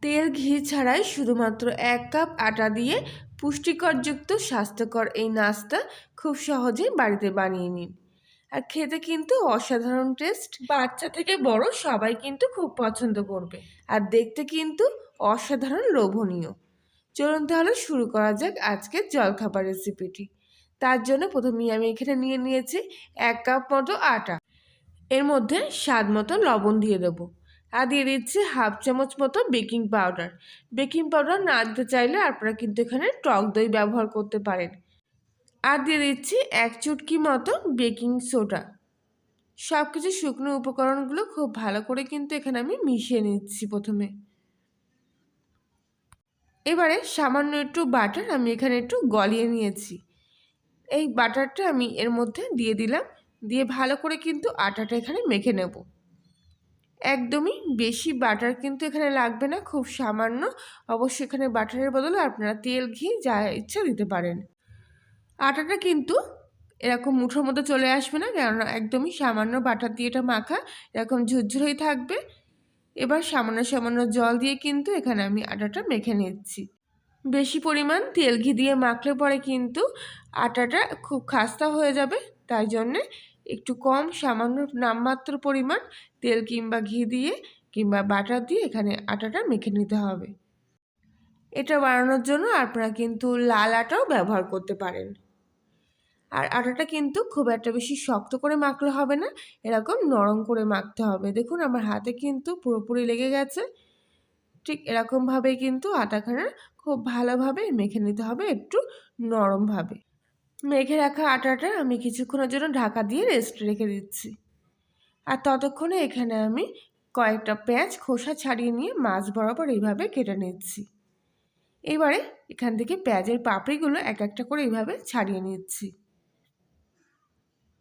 তেল ঘি ছাড়াই শুধুমাত্র 1 কাপ আটা দিয়ে পুষ্টিকরযুক্ত স্বাস্থ্যকর এই নাস্তা খুব সহজেই বাড়িতে বানিয়ে নিন। আর খেতে কিন্তু অসাধারণ টেস্ট, বাচ্চা থেকে বড় সবাই কিন্তু খুব পছন্দ করবে। আর দেখতে কিন্তু অসাধারণ লোভনীয়। চলুন তাহলে শুরু করা যাক আজকের জলখাবার রেসিপিটি। তার জন্য প্রথমেই আমি এখানে নিয়ে নিয়েছি 1 কাপ মতো আটা। এর মধ্যে স্বাদ মতো লবণ দিয়ে দেবো, আর দিয়ে দিচ্ছি হাফ চামচ মতো বেকিং পাউডার। বেকিং পাউডার না দিতে চাইলে আপনারা কিন্তু এখানে টক দই ব্যবহার করতে পারেন। আর দিয়ে দিচ্ছি 1 চুটকি মতো বেকিং সোডা। সব কিছু শুকনো উপকরণগুলো খুব ভালো করে কিন্তু এখানে আমি মিশিয়ে নিচ্ছি প্রথমে। এবারে সামান্য একটু বাটার আমি এখানে একটু গলিয়ে নিয়েছি। এই বাটারটা আমি এর মধ্যে দিয়ে দিলাম, দিয়ে ভালো করে কিন্তু আটাটা এখানে মেখে নেব। একদমই বেশি বাটার কিন্তু এখানে লাগবে না, খুব সামান্য। অবশ্যই এখানে বাটারের বদলে আপনারা তেল ঘি যা ইচ্ছা দিতে পারেন। আটাটা কিন্তু এরকম মুঠোর মতো চলে আসবে না, কেননা একদমই সামান্য বাটার দিয়ে এটা মাখা, এরকম ঝুরঝুরেই থাকবে। এবার সামান্য সামান্য জল দিয়ে কিন্তু এখানে আমি আটাটা মেখে নিচ্ছি। বেশি পরিমাণ তেল ঘি দিয়ে মাখলে পরে কিন্তু আটাটা খুব খাস্তা হয়ে যাবে, তাই জন্যে একটু কম সামান্য নামমাত্র পরিমাণ তেল কিংবা ঘি দিয়ে কিংবা বাটার দিয়ে এখানে আটাটা মেখে নিতে হবে। এটা বানানোর জন্য আপনারা কিন্তু লাল আটাও ব্যবহার করতে পারেন। আর আটাটা কিন্তু খুব একটা বেশি শক্ত করে মাখলে হবে না, এরকম নরম করে মাখতে হবে। দেখুন আমার হাতে কিন্তু পুরোপুরি লেগে গেছে। ঠিক এরকমভাবেই কিন্তু আটাখানা খুব ভালোভাবে মেখে নিতে হবে, একটু নরমভাবে। মেখে রাখা আটাটা আমি কিছুক্ষণের জন্য ঢাকা দিয়ে রেস্ট রেখে দিচ্ছি। আর ততক্ষণে এখানে আমি কয়েকটা পেঁয়াজ খোসা ছাড়িয়ে নিয়ে মাছ বরাবর এইভাবে কেটে নিচ্ছি। এবারে এখান থেকে পেঁয়াজের পাপড়িগুলো এক একটা করে এইভাবে ছাড়িয়ে নিচ্ছি,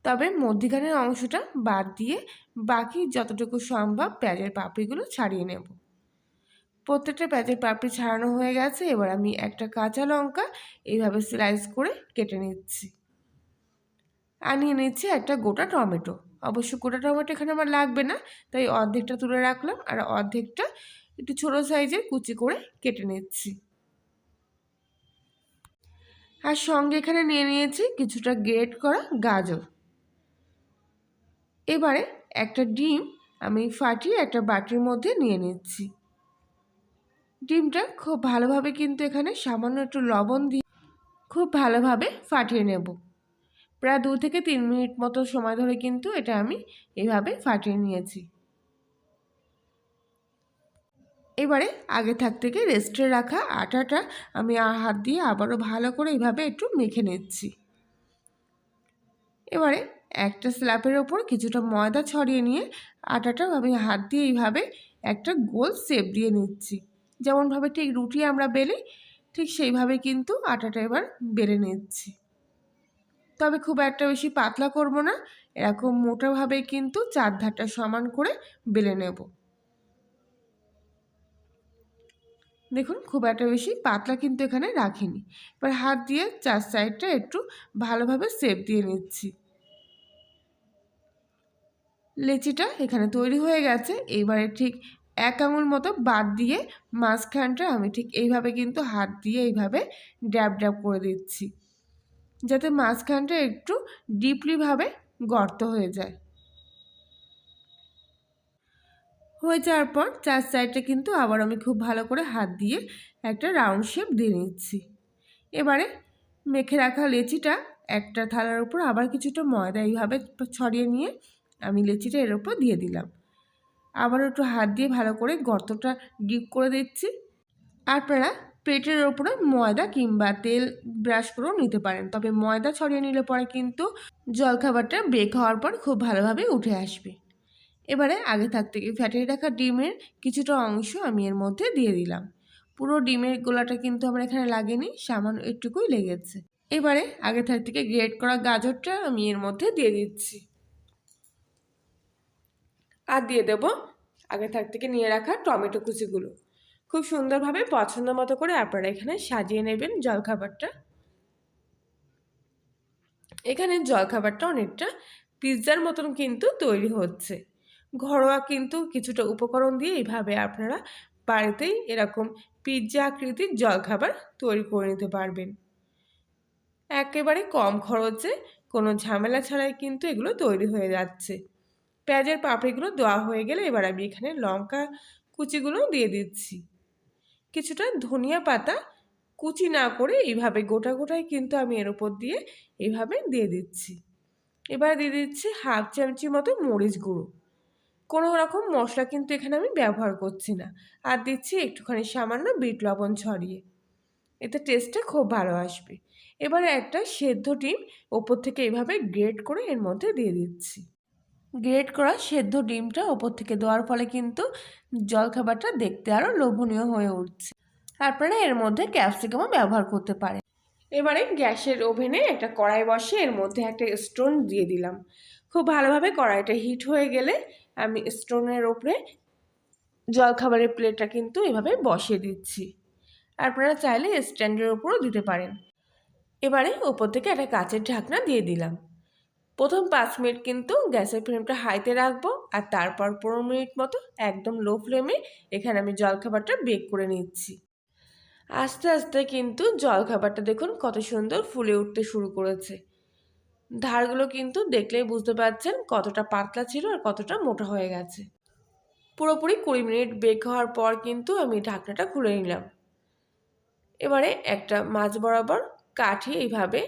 তবে মধ্যিখানের অংশটা বাদ দিয়ে বাকি যতটুকু সম্ভব পেঁয়াজের পাপড়িগুলো ছাড়িয়ে নেব। প্রত্যেকটা পেঁয়াজের পাপড়ি ছাড়ানো হয়ে গেছে। এবার আমি একটা কাঁচা লঙ্কা এইভাবে স্লাইস করে কেটে নিচ্ছি। আর নিয়ে নিচ্ছি একটা গোটা টমেটো। অবশ্য গোটা টমেটো এখানে আমার লাগবে না, তাই অর্ধেকটা তুলে রাখলাম আর অর্ধেকটা একটু ছোটো সাইজের কুচি করে কেটে নিচ্ছি। আর সঙ্গে এখানে নিয়ে নিয়েছি কিছুটা গ্রেট করা গাজর। এবারে একটা ডিম আমি ফাটিয়ে একটা বাটির মধ্যে নিয়ে নিচ্ছি। ডিমটা খুব ভালোভাবে কিন্তু এখানে সামান্য একটু লবণ দিয়ে খুব ভালোভাবে ফাটিয়ে নেব। প্রায় 2 থেকে 3 মিনিট মতো সময় ধরে কিন্তু এটা আমি এইভাবে ফাটিয়ে নিয়েছি। এবারে আগে থেকে রেস্টে রাখা আটাটা আমি হাত দিয়ে আবারও ভালো করে এইভাবে একটু মেখে নিচ্ছি। এবারে একটা স্ল্যাপের ওপর কিছুটা ময়দা ছড়িয়ে নিয়ে আটাটা আমি হাত দিয়ে এইভাবে একটা গোল শেপ দিয়ে নিচ্ছি। যেমনভাবে ঠিক রুটি আমরা বেলি, ঠিক সেইভাবে কিন্তু আটাটা এবার বেলে নিচ্ছি। তবে খুব একটা বেশি পাতলা করব না, এরকম মোটাভাবে কিন্তু চারধারটা সমান করে বেলে নেব। দেখুন খুব একটা বেশি পাতলা কিন্তু এখানে রাখিনি। এবার হাত দিয়ে চার সাইডটা একটু ভালোভাবে শেপ দিয়ে নিচ্ছি। লেচিটা এখানে তৈরি হয়ে গেছে। এইবারে ঠিক 1 আঙুল মতো বাদ দিয়ে মাঝখানটা আমি ঠিক এইভাবে কিন্তু হাত দিয়ে এইভাবে ড্যাব ড্যাব করে দিচ্ছি, যাতে মাঝখানটা একটু ডিপলিভাবে গর্ত হয়ে যায়। হয়ে যাওয়ার পর চার সাইডটা কিন্তু আবার আমি খুব ভালো করে হাত দিয়ে একটা রাউন্ড শেপ দিয়ে নিচ্ছি। এবারে মেখে রাখা লেচিটা একটা থালার উপর আবার কিছুটা ময়দা এইভাবে ছড়িয়ে নিয়ে আমি লেচিটা এর উপর দিয়ে দিলাম। আবার একটু হাত দিয়ে ভালো করে গর্তটা ডিপ করে দিচ্ছি। আপনারা প্লেটের ওপরে ময়দা কিংবা তেল ব্রাশ করেও নিতে পারেন, তবে ময়দা ছড়িয়ে নিলে পরে কিন্তু জলখাবারটা বেক হওয়ার পর খুব ভালোভাবে উঠে আসবে। এবারে আগে থেকে ফ্যাটিয়ে রাখা ডিমের কিছুটা অংশ আমি এর মধ্যে দিয়ে দিলাম। পুরো ডিমের গোলাটা কিন্তু আমার এখানে লাগেনি, সামান্য একটুকুই লেগেছে। এবারে আগে থেকে গ্রেট করা গাজরটা আমি এর মধ্যে দিয়ে দিচ্ছি। আর দিয়ে দেব আগে থেকে নিয়ে রাখা টমেটো কুচিগুলো। খুব সুন্দরভাবে পছন্দ মতো করে আপনারা এখানে সাজিয়ে নেবেন জলখাবারটা। এখানে জলখাবারটা অনেকটা পিৎজার মতন কিন্তু তৈরি হচ্ছে। ঘরোয়া কিন্তু কিছুটা উপকরণ দিয়ে এইভাবে আপনারা বাড়িতেই এরকম পিৎজা আকৃতির জলখাবার তৈরি করে নিতে পারবেন। একেবারে কম খরচে, কোনো ঝামেলা ছাড়াই কিন্তু এগুলো তৈরি হয়ে যাচ্ছে। পেঁয়াজের পাপড়িগুলো দেওয়া হয়ে গেলে এবার আমি এখানে লঙ্কা কুচিগুলো দিয়ে দিচ্ছি। কিছুটা ধনিয়া পাতা কুচি না করে এইভাবে গোটা গোটাই কিন্তু আমি এর উপর দিয়ে এইভাবে দিয়ে দিচ্ছি। এবার দিয়ে দিচ্ছি হাফ চামচি মতো মরিচ গুঁড়ো। কোনো রকম মশলা কিন্তু এখানে আমি ব্যবহার করছি না। আর দিচ্ছি একটুখানি সামান্য বিট লবণ ছড়িয়ে, এতে টেস্টটা খুব ভালো আসবে। এবারে একটা সেদ্ধ ডিম ওপর থেকে এইভাবে গ্রেট করে এর মধ্যে দিয়ে দিচ্ছি। গ্রেট করা সেদ্ধ ডিমটা ওপর থেকে দেওয়ার ফলে কিন্তু জলখাবারটা দেখতে আরও লোভনীয় হয়ে উঠছে। আপনারা এর মধ্যে ক্যাপসিকামও ব্যবহার করতে পারেন। এবারে গ্যাসের ওভেনে একটা কড়াই বসিয়ে এর মধ্যে একটা স্টোন দিয়ে দিলাম। খুব ভালোভাবে কড়াইটা হিট হয়ে গেলে আমি স্টোনের ওপরে জলখাবারের প্লেটটা কিন্তু এভাবে বসিয়ে দিচ্ছি। আপনারা চাইলে স্ট্যান্ডের ওপরও দিতে পারেন। এবারে ওপর থেকে একটা কাচের ঢাকনা দিয়ে দিলাম। প্রথম 5 মিনিট কিন্তু গ্যাসের ফ্লেমটা হাইতে রাখবো, আর তারপর 15 মিনিট মতো একদম লো ফ্লেমে এখানে আমি জলখাবারটা বেক করে নিচ্ছি। আস্তে আস্তে কিন্তু জলখাবারটা দেখুন কত সুন্দর ফুলে উঠতে শুরু করেছে। ধারগুলো কিন্তু দেখলেই বুঝতে পারছেন কতটা পাতলা ছিল আর কতটা মোটা হয়ে গেছে। পুরোপুরি 20 মিনিট বেক হওয়ার পর কিন্তু আমি ঢাকনাটা খুলে নিলাম। এবারে একটা মাছ বরাবর কাঠি এইভাবে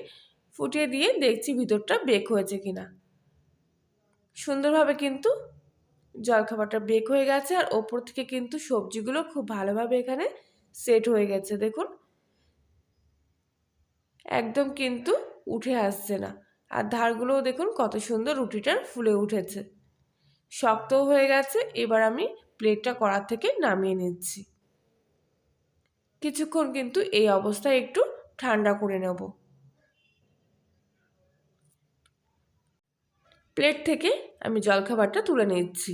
ফুটিয়ে দিয়ে দেখছি ভিতরটা বেক হয়েছে কিনা। সুন্দরভাবে কিন্তু জলখাবারটা বেক হয়ে গেছে, আর ওপর থেকে কিন্তু সবজিগুলো খুব ভালোভাবে এখানে সেট হয়ে গেছে। দেখুন একদম কিন্তু উঠে আসছে না, আর ধারগুলোও দেখুন কত সুন্দর রুটিটার ফুলে উঠেছে, শক্তও হয়ে গেছে। এবার আমি প্লেটটা কড়া থেকে নামিয়ে নিচ্ছি। কিছুক্ষণ কিন্তু এই অবস্থায় একটু ঠান্ডা করে নেব। প্লেট থেকে আমি জলখাবারটা তুলে নিচ্ছি।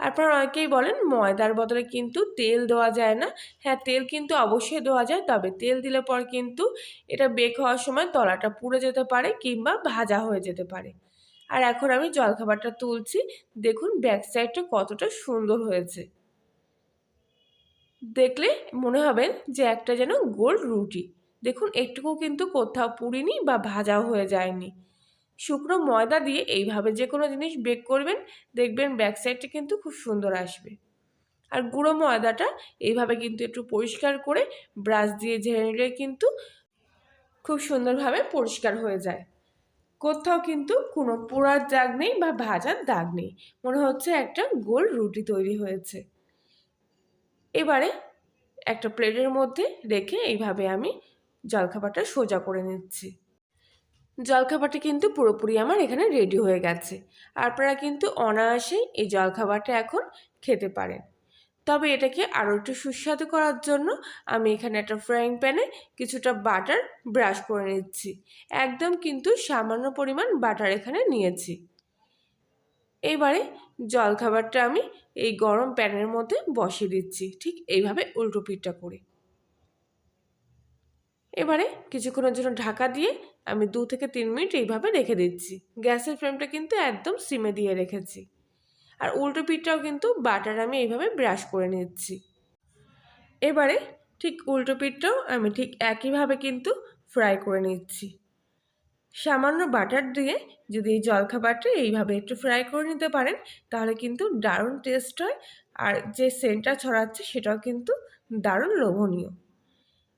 আপনারা অনেকেই বলেন ময়দার বদলে কিন্তু তেল দেওয়া যায় না। হ্যাঁ, তেল কিন্তু অবশ্যই দেওয়া যায়, তবে তেল দিলে পর কিন্তু এটা বেক হওয়ার সময় তলাটা পুড়ে যেতে পারে কিংবা ভাজা হয়ে যেতে পারে। আর এখন আমি জলখাবারটা তুলছি। দেখুন ব্যাক সাইডটা কতটা সুন্দর হয়েছে। দেখলে মনে হবে যে একটা যেন গোল রুটি। দেখুন একটুকু কিন্তু কোথাও পুড়িনি বা ভাজাও হয়ে যায়নি। শুকনো ময়দা দিয়ে এইভাবে যে কোনো জিনিস বেক করবেন, দেখবেন ব্যাক সাইডটা কিন্তু খুব সুন্দর আসবে। আর গুঁড়ো ময়দাটা এইভাবে কিন্তু একটু পরিষ্কার করে ব্রাশ দিয়ে ঝেড়ে নিলে কিন্তু খুব সুন্দরভাবে পরিষ্কার হয়ে যায়। কোথাও কিন্তু কোনো পোড়ার দাগ নেই বা ভাজার দাগ নেই, মনে হচ্ছে একটা গোল রুটি তৈরি হয়েছে। এবারে একটা প্লেটের মধ্যে রেখে এইভাবে আমি জলখাবারটা সোজা করে নিচ্ছি। জলখাবারটা কিন্তু পুরোপুরি আমার এখানে রেডি হয়ে গেছে। আপনারা কিন্তু অনায়াসেই এই জলখাবারটা এখন খেতে পারেন। তবে এটাকে আরও একটু সুস্বাদু করার জন্য আমি এখানে একটা ফ্রাইং প্যানে কিছুটা বাটার ব্রাশ করে নিচ্ছি। একদম কিন্তু সামান্য পরিমাণ বাটার এখানে নিয়েছি। এইবারে জলখাবারটা আমি এই গরম প্যানের মধ্যে বসিয়ে দিচ্ছি, ঠিক এইভাবে উল্টো পিঠটা করে। এবারে কিছুক্ষণের জন্য ঢাকা দিয়ে আমি 2 থেকে 3 মিনিট এইভাবে রেখে দিচ্ছি। গ্যাসের ফ্লেমটা কিন্তু একদম সিমে দিয়ে রেখেছি। আর উল্টো পিঠটাও কিন্তু বাটার আমি এইভাবে ব্রাশ করে নিচ্ছি। এবারে ঠিক উল্টো পিঠটাও আমি ঠিক একইভাবে কিন্তু ফ্রাই করে নিচ্ছি। সামান্য বাটার দিয়ে যদি এই জলখাবারটা এইভাবে একটু ফ্রাই করে নিতে পারেন, তাহলে কিন্তু দারুণ টেস্ট হয়, আর যে সেন্টটা ছড়াচ্ছে সেটাও কিন্তু দারুণ লোভনীয়।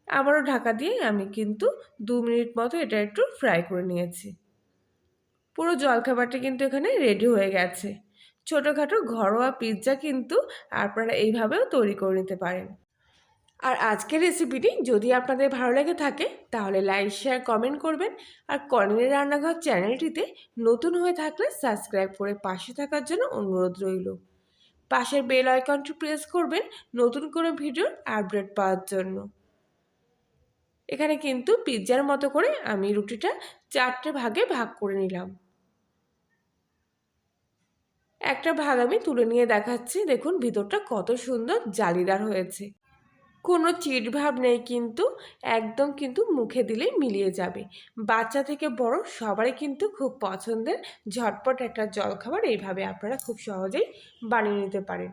আবারও ঢাকা দিয়ে আমি কিন্তু 2 মিনিট মতো এটা একটু ফ্রাই করে নিয়েছি। পুরো জলখাবারটা কিন্তু এখানে রেডি হয়ে গেছে। ছোটোখাটো ঘরোয়া পিৎজা কিন্তু আপনারা এইভাবেও তৈরি করে নিতে পারেন। আর আজকের রেসিপিটি যদি আপনাদের ভালো লেগে থাকে তাহলে লাইক, শেয়ার, কমেন্ট করবেন। আর কর্নেলের রান্নাঘর চ্যানেলটিতে নতুন হয়ে থাকলে সাবস্ক্রাইব করে পাশে থাকার জন্য অনুরোধ রইল। পাশের বেল আইকনটি প্রেস করবেন নতুন করে ভিডিওর আপডেট পাওয়ার জন্য। এখানে কিন্তু পিৎজার মতো করে আমি রুটিটা 4টে ভাগে ভাগ করে নিলাম। একটা ভাগ আমি তুলে নিয়ে দেখাচ্ছি। দেখুন ভিতরটা কত সুন্দর জালিদার হয়েছে, কোনো চিট ভাব নেই, কিন্তু একদম কিন্তু মুখে দিলেই মিলিয়ে যাবে। বাচ্চা থেকে বড় সবারই কিন্তু খুব পছন্দের ঝটপট একটা জলখাবার এইভাবে আপনারা খুব সহজেই বানিয়ে নিতে পারেন।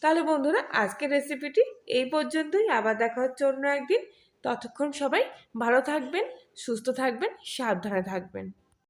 তাহলে বন্ধুরা আজকের রেসিপিটি এই পর্যন্তই। আবার দেখা হচ্ছে অন্য একদিন। ততক্ষণ সবাই ভালো থাকবেন, সুস্থ থাকবেন, সাবধানে থাকবেন।